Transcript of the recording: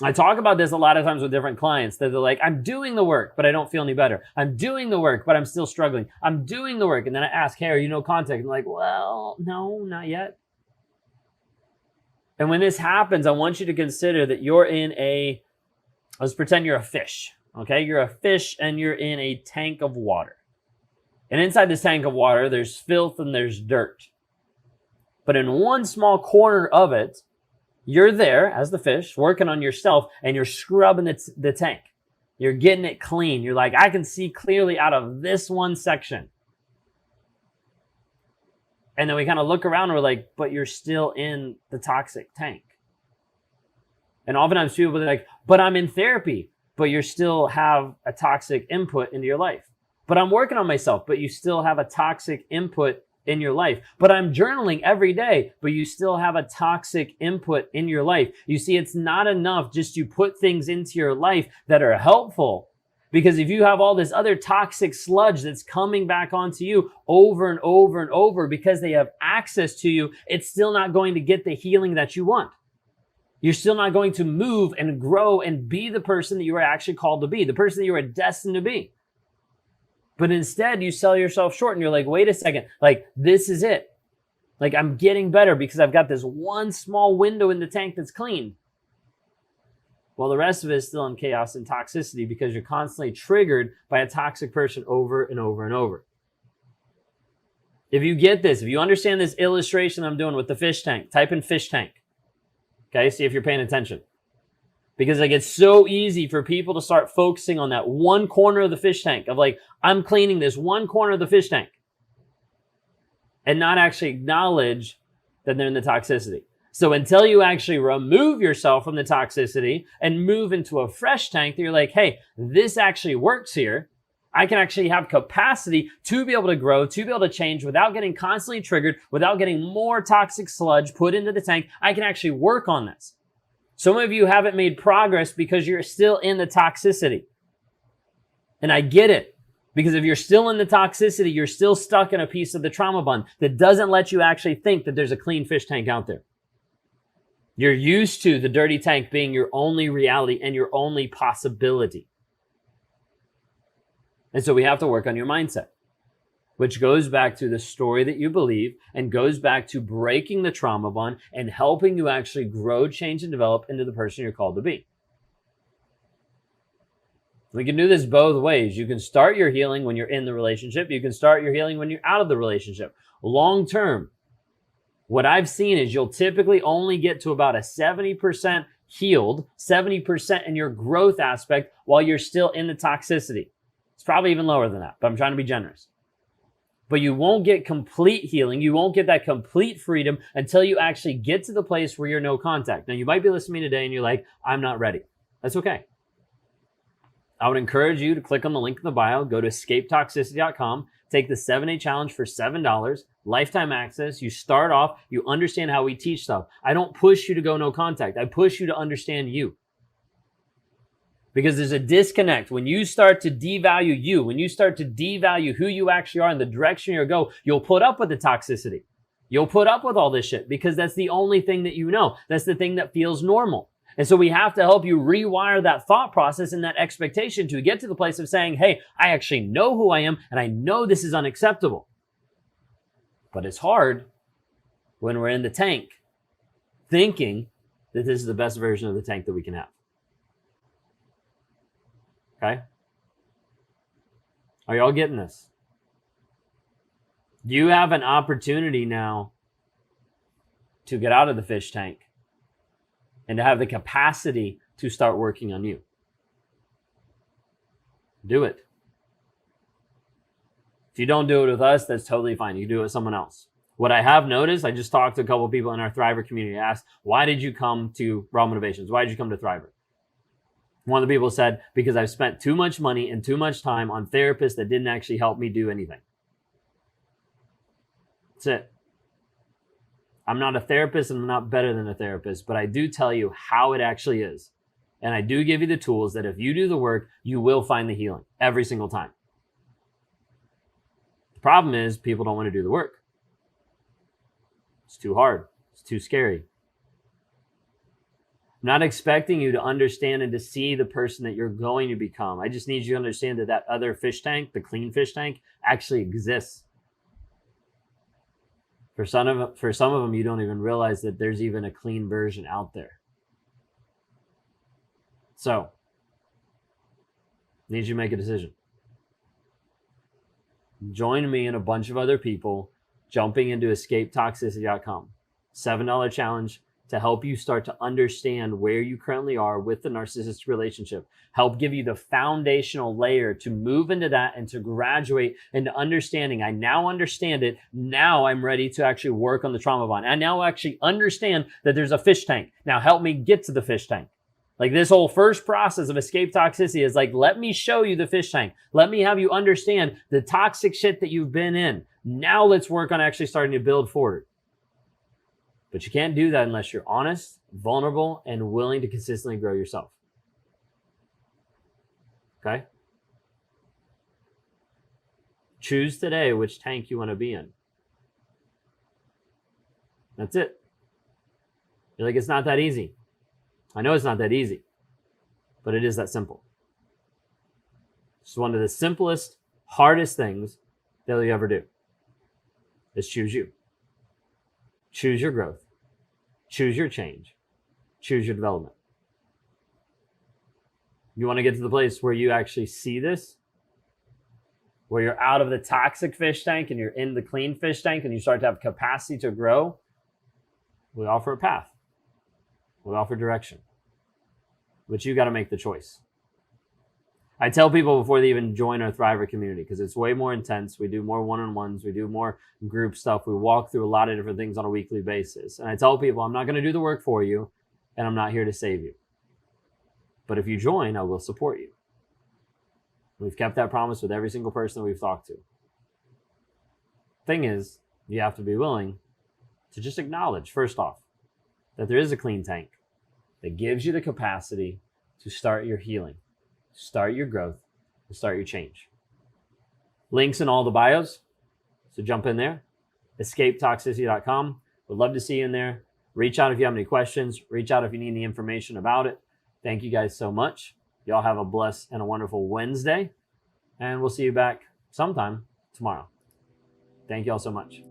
I talk about this a lot of times with different clients that they're like, I'm doing the work, but I don't feel any better. I'm doing the work, but I'm still struggling. I'm doing the work. And then I ask, hey, are you no contact? And they're like, well, no, not yet. And when this happens, I want you to consider that you're in let's pretend you're a fish. Okay. You're a fish and you're in a tank of water. And inside this tank of water, there's filth and there's dirt. But in one small corner of it, you're there as the fish working on yourself and you're scrubbing the tank. You're getting it clean. You're like, I can see clearly out of this one section. And then we kind of look around and we're like, but you're still in the toxic tank. And oftentimes people are like, but I'm in therapy, but you still have a toxic input into your life. But I'm working on myself, but you still have a toxic input in your life. But I'm journaling every day, but you still have a toxic input in your life. You see, it's not enough just to put things into your life that are helpful. Because if you have all this other toxic sludge that's coming back onto you over and over and over because they have access to you, it's still not going to get the healing that you want. You're still not going to move and grow and be the person that you are actually called to be, the person that you are destined to be. But instead, you sell yourself short and you're like, wait a second, like this is it. Like I'm getting better because I've got this one small window in the tank that's clean. Well, the rest of it is still in chaos and toxicity because you're constantly triggered by a toxic person over and over and over. If you get this, if you understand this illustration I'm doing with the fish tank, type in fish tank. Okay, see if you're paying attention. Because like it's so easy for people to start focusing on that one corner of the fish tank of like, I'm cleaning this one corner of the fish tank and not actually acknowledge that they're in the toxicity. So until you actually remove yourself from the toxicity and move into a fresh tank that you're like, hey, this actually works here. I can actually have capacity to be able to grow, to be able to change without getting constantly triggered, without getting more toxic sludge put into the tank. I can actually work on this. Some of you haven't made progress because you're still in the toxicity. And I get it. Because if you're still in the toxicity, you're still stuck in a piece of the trauma bond that doesn't let you actually think that there's a clean fish tank out there. You're used to the dirty tank being your only reality and your only possibility. And so we have to work on your mindset, which goes back to the story that you believe and goes back to breaking the trauma bond and helping you actually grow, change, and develop into the person you're called to be. We can do this both ways. You can start your healing when you're in the relationship. You can start your healing when you're out of the relationship. Long term, what I've seen is you'll typically only get to about a 70% healed, 70% in your growth aspect while you're still in the toxicity. It's probably even lower than that, but I'm trying to be generous. But you won't get complete healing. You won't get that complete freedom until you actually get to the place where you're no contact. Now, you might be listening to me today and you're like, I'm not ready. That's okay. I would encourage you to click on the link in the bio, go to escapetoxicity.com, take the 7-day challenge for $7, lifetime access. You start off, you understand how we teach stuff. I don't push you to go no contact. I push you to understand you. Because there's a disconnect. When you start to devalue you, when you start to devalue who you actually are and the direction you go, you'll put up with the toxicity. You'll put up with all this shit because that's the only thing that you know. That's the thing that feels normal. And so we have to help you rewire that thought process and that expectation to get to the place of saying, hey, I actually know who I am and I know this is unacceptable. But it's hard when we're in the tank thinking that this is the best version of the tank that we can have. Okay? Are y'all getting this? You have an opportunity now to get out of the fish tank and to have the capacity to start working on you. Do it. If you don't do it with us, that's totally fine. You do it with someone else. What I have noticed, I just talked to a couple of people in our Thriver community. I asked, why did you come to Raw Motivations? Why did you come to Thriver? One of the people said, because I've spent too much money and too much time on therapists that didn't actually help me do anything. That's it. I'm not a therapist and I'm not better than a therapist, but I do tell you how it actually is. And I do give you the tools that if you do the work, you will find the healing every single time. The problem is people don't want to do the work. It's too hard. It's too scary. I'm not expecting you to understand and to see the person that you're going to become. I just need you to understand that that other fish tank, the clean fish tank, actually exists. For some of them, you don't even realize that there's even a clean version out there. So, I need you to make a decision. Join me and a bunch of other people jumping into escapetoxicity.com. $7 challenge to help you start to understand where you currently are with the narcissistic relationship, help give you the foundational layer to move into that and to graduate into understanding. I now understand it. Now I'm ready to actually work on the trauma bond. I now actually understand that there's a fish tank. Now help me get to the fish tank. Like this whole first process of escape toxicity is like, let me show you the fish tank. Let me have you understand the toxic shit that you've been in. Now let's work on actually starting to build forward. But you can't do that unless you're honest, vulnerable, and willing to consistently grow yourself. Okay? Choose today which tank you want to be in. That's it. You're like, it's not that easy. I know it's not that easy, but it is that simple. It's one of the simplest, hardest things that you'll ever do is choose you. Choose your growth. Choose your change. Choose your development. You want to get to the place where you actually see this, where you're out of the toxic fish tank and you're in the clean fish tank and you start to have capacity to grow. We offer a path. We offer direction. But you got to make the choice. I tell people before they even join our Thriver community, because it's way more intense. We do more one-on-ones. We do more group stuff. We walk through a lot of different things on a weekly basis. And I tell people, I'm not going to do the work for you, and I'm not here to save you. But if you join, I will support you. We've kept that promise with every single person that we've talked to. Thing is, you have to be willing to just acknowledge, first off, that there is a clean tank that gives you the capacity to start your healing, start your growth, and start your change. Links in all the bios, so jump in there. EscapeToxicity.com. Would love to see you in there. Reach out if you have any questions. Reach out if you need any information about it. Thank you guys so much. Y'all have a blessed and a wonderful Wednesday, and we'll see you back sometime tomorrow. Thank you all so much.